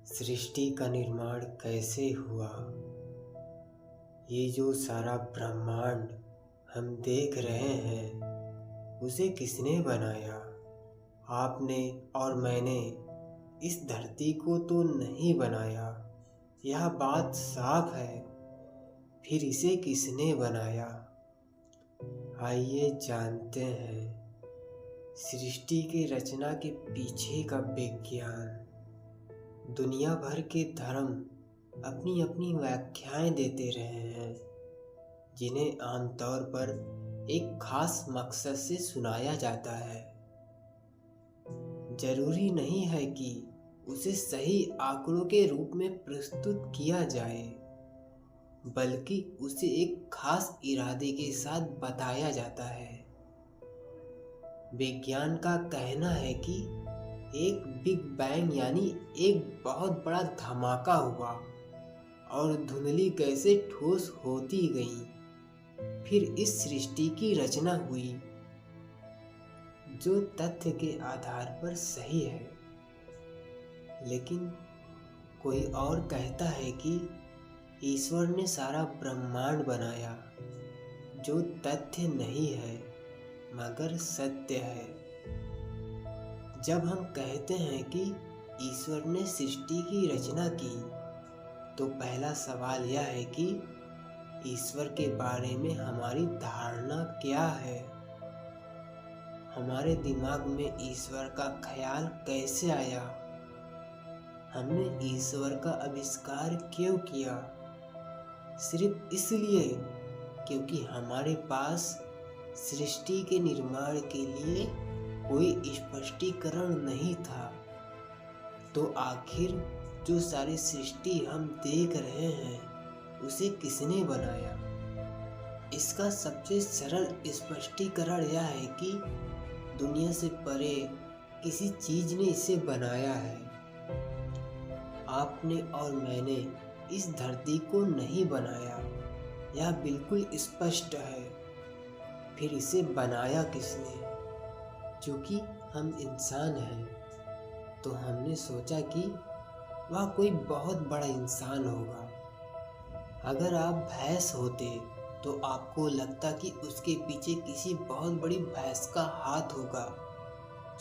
सृष्टि का निर्माण कैसे हुआ। ये जो सारा ब्रह्मांड हम देख रहे हैं, उसे किसने बनाया। आपने और मैंने इस धरती को तो नहीं बनाया, यह बात साफ है। फिर इसे किसने बनाया। आइए जानते हैं सृष्टि की रचना के पीछे का विज्ञान। दुनिया भर के धर्म अपनी अपनी व्याख्याएं देते रहे हैं, जिन्हें आमतौर पर एक खास मकसद से सुनाया जाता है। जरूरी नहीं है कि उसे सही आंकड़ों के रूप में प्रस्तुत किया जाए, बल्कि उसे एक खास इरादे के साथ बताया जाता है। विज्ञान का कहना है कि एक बिग बैंग यानी एक बहुत बड़ा धमाका हुआ और धुंधली गैसें ठोस होती गईं। फिर इस सृष्टि की रचना हुई, जो तथ्य के आधार पर सही है। लेकिन कोई और कहता है कि ईश्वर ने सारा ब्रह्मांड बनाया, जो तथ्य नहीं है मगर सत्य है। जब हम कहते हैं कि ईश्वर ने सृष्टि की रचना की, तो पहला सवाल यह है कि ईश्वर के बारे में हमारी धारणा क्या है। हमारे दिमाग में ईश्वर का ख्याल कैसे आया। हमने ईश्वर का आविष्कार क्यों किया। सिर्फ इसलिए क्योंकि हमारे पास सृष्टि के निर्माण के लिए कोई स्पष्टीकरण नहीं था। तो आखिर जो सारी सृष्टि हम देख रहे हैं, उसे किसने बनाया। इसका सबसे सरल स्पष्टीकरण यह है कि दुनिया से परे किसी चीज ने इसे बनाया है। आपने और मैंने इस धरती को नहीं बनाया, यह बिल्कुल स्पष्ट है। फिर इसे बनाया किसने। क्योंकि हम इंसान हैं, तो हमने सोचा कि वह कोई बहुत बड़ा इंसान होगा। अगर आप भैंस होते तो आपको लगता कि उसके पीछे किसी बहुत बड़ी भैंस का हाथ होगा।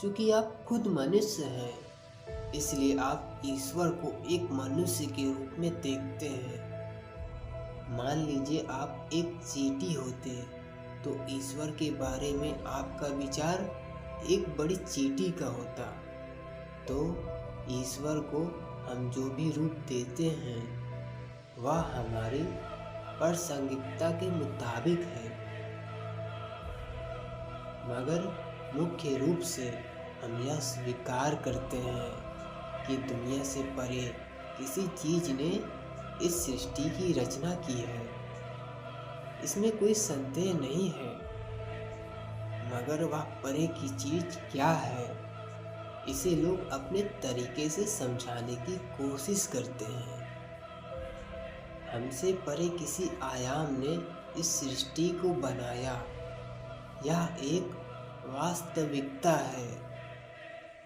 क्योंकि आप खुद मनुष्य हैं, इसलिए आप ईश्वर को एक मनुष्य के रूप में देखते हैं। मान लीजिए आप एक चींटी होते, तो ईश्वर के बारे में आपका विचार एक बड़ी चींटी का होता। तो ईश्वर को हम जो भी रूप देते हैं, वह हमारी प्रासंगिकता के मुताबिक है। मगर मुख्य रूप से हम यह स्वीकार करते हैं कि दुनिया से परे किसी चीज ने इस सृष्टि की रचना की है। इसमें कोई संदेह नहीं है। मगर वह परे की चीज क्या है, इसे लोग अपने तरीके से समझाने की कोशिश करते हैं। हमसे परे किसी आयाम ने इस सृष्टि को बनाया, यह एक वास्तविकता है।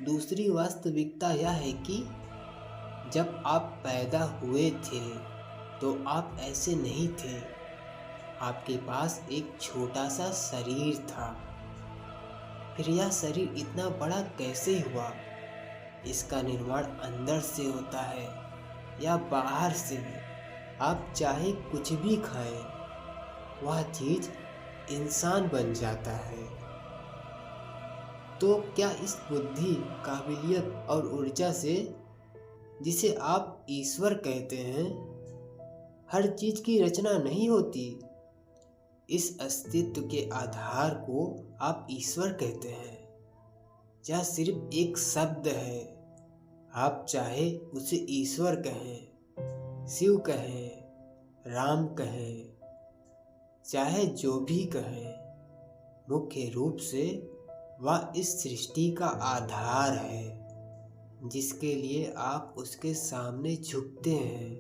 दूसरी वास्तविकता यह है कि जब आप पैदा हुए थे, तो आप ऐसे नहीं थे। आपके पास एक छोटा सा शरीर था। फिर यह शरीर इतना बड़ा कैसे हुआ। इसका निर्माण अंदर से होता है या बाहर से। आप चाहे कुछ भी खाएं, वह चीज इंसान बन जाता है। तो क्या इस बुद्धि, काबिलियत और ऊर्जा से, जिसे आप ईश्वर कहते हैं, हर चीज की रचना नहीं होती। इस अस्तित्व के आधार को आप ईश्वर कहते हैं। यह सिर्फ एक शब्द है। आप चाहे उसे ईश्वर कहें, शिव कहें, राम कहें, चाहे जो भी कहें, मुख्य रूप से वह इस सृष्टि का आधार है, जिसके लिए आप उसके सामने झुकते हैं,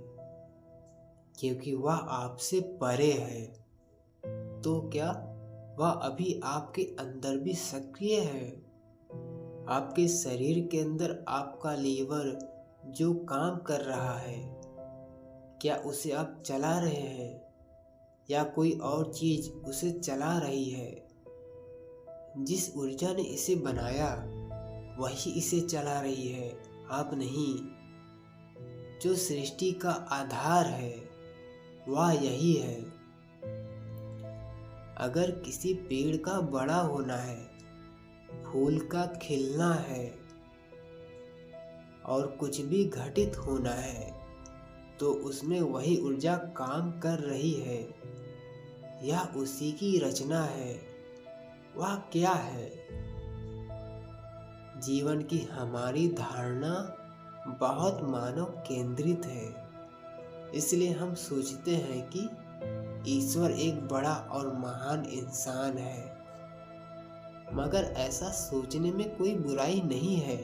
क्योंकि वह आपसे परे है। तो क्या वह अभी आपके अंदर भी सक्रिय है। आपके शरीर के अंदर आपका लीवर जो काम कर रहा है, क्या उसे आप चला रहे हैं या कोई और चीज़ उसे चला रही है? जिस ऊर्जा ने इसे बनाया वही इसे चला रही है, आप नहीं। जो सृष्टि का आधार है वह यही है। अगर किसी पेड़ का बड़ा होना है, फूल का खिलना है और कुछ भी घटित होना है, तो उसमें वही ऊर्जा काम कर रही है। यह उसी की रचना है। वह क्या है? जीवन की हमारी धारणा बहुत मानव केंद्रित है। इसलिए हम सोचते हैं कि ईश्वर एक बड़ा और महान इंसान है। मगर ऐसा सोचने में कोई बुराई नहीं है,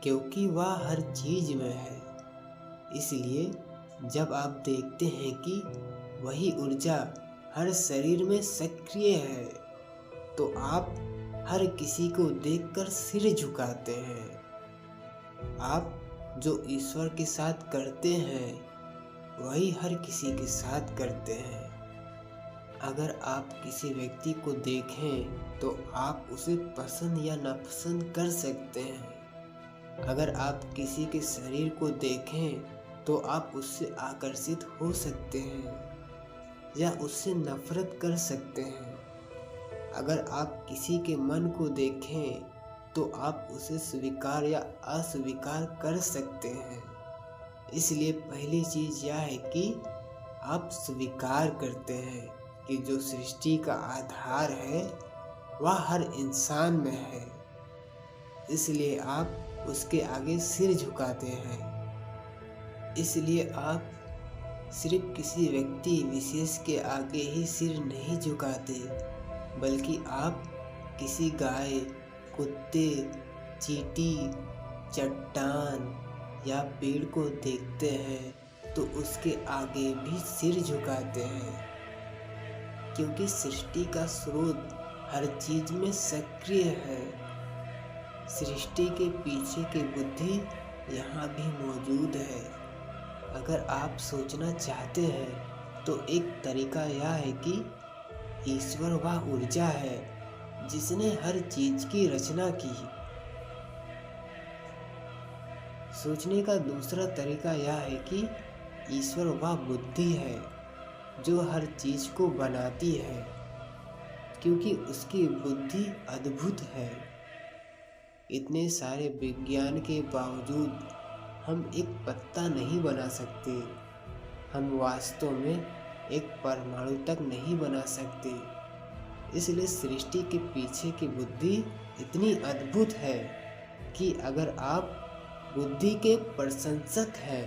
क्योंकि वह हर चीज में है। इसलिए जब आप देखते हैं कि वही ऊर्जा हर शरीर में सक्रिय है, तो आप हर किसी को देखकर सिर झुकाते हैं। आप जो ईश्वर के साथ करते हैं वही हर किसी के साथ करते हैं। अगर आप किसी व्यक्ति को देखें तो आप उसे पसंद या नापसंद कर सकते हैं। अगर आप किसी के शरीर को देखें तो आप उससे आकर्षित हो सकते हैं या उससे नफरत कर सकते हैं। अगर आप किसी के मन को देखें तो आप उसे स्वीकार या अस्वीकार कर सकते हैं। इसलिए पहली चीज़ यह है कि आप स्वीकार करते हैं कि जो सृष्टि का आधार है वह हर इंसान में है। इसलिए आप उसके आगे सिर झुकाते हैं। इसलिए आप सिर्फ किसी व्यक्ति विशेष के आगे ही सिर नहीं झुकाते, बल्कि आप किसी गाय, कुत्ते, चींटी, चट्टान या पेड़ को देखते हैं तो उसके आगे भी सिर झुकाते हैं, क्योंकि सृष्टि का स्रोत हर चीज में सक्रिय है। सृष्टि के पीछे की बुद्धि यहाँ भी मौजूद है। अगर आप सोचना चाहते हैं तो एक तरीका यह है कि ईश्वर वह ऊर्जा है जिसने हर चीज की रचना की। सोचने का दूसरा तरीका यह है कि ईश्वर वह बुद्धि है जो हर चीज को बनाती है, क्योंकि उसकी बुद्धि अद्भुत है। इतने सारे विज्ञान के बावजूद हम एक पत्ता नहीं बना सकते। हम वास्तव में एक परमाणु तक नहीं बना सकते। इसलिए सृष्टि के पीछे की बुद्धि इतनी अद्भुत है कि अगर आप बुद्धि के प्रशंसक हैं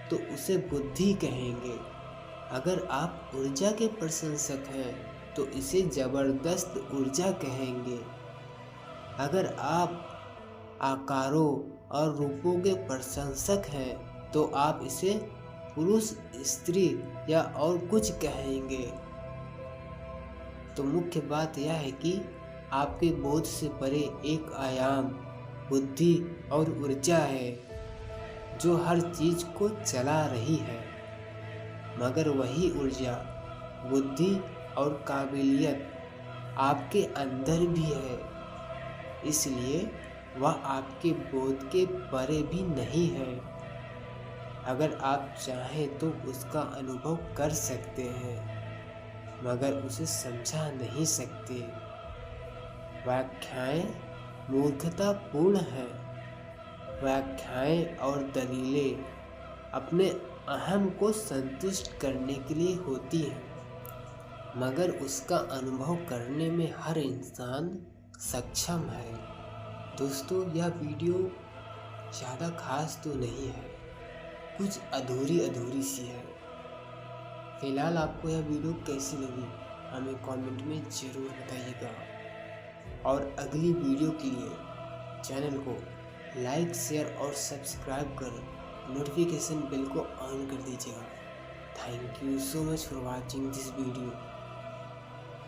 तो उसे बुद्धि कहेंगे। अगर आप ऊर्जा के प्रशंसक हैं तो इसे जबरदस्त ऊर्जा कहेंगे। अगर आप आकारों और रूपों के प्रशंसक हैं तो आप इसे पुरुष, स्त्री या और कुछ कहेंगे। तो मुख्य बात यह है कि आपके बोध से परे एक आयाम, बुद्धि और ऊर्जा है जो हर चीज को चला रही है। मगर वही ऊर्जा, बुद्धि और काबिलियत आपके अंदर भी है। इसलिए वह आपके बोध के परे भी नहीं है। अगर आप चाहें तो उसका अनुभव कर सकते हैं, मगर उसे समझा नहीं सकते। व्याख्याएं मूर्खतापूर्ण हैं। व्याख्याएं और दलीलें अपने अहम को संतुष्ट करने के लिए होती हैं, मगर उसका अनुभव करने में हर इंसान सक्षम है। दोस्तों, यह वीडियो ज़्यादा खास तो नहीं है, कुछ अधूरी सी है। फिलहाल आपको यह वीडियो कैसी लगी हमें कमेंट में ज़रूर बताइएगा, और अगली वीडियो के लिए चैनल को लाइक, शेयर और सब्सक्राइब कर नोटिफिकेशन बेल को ऑन कर दीजिएगा। Thank you so much for watching this video.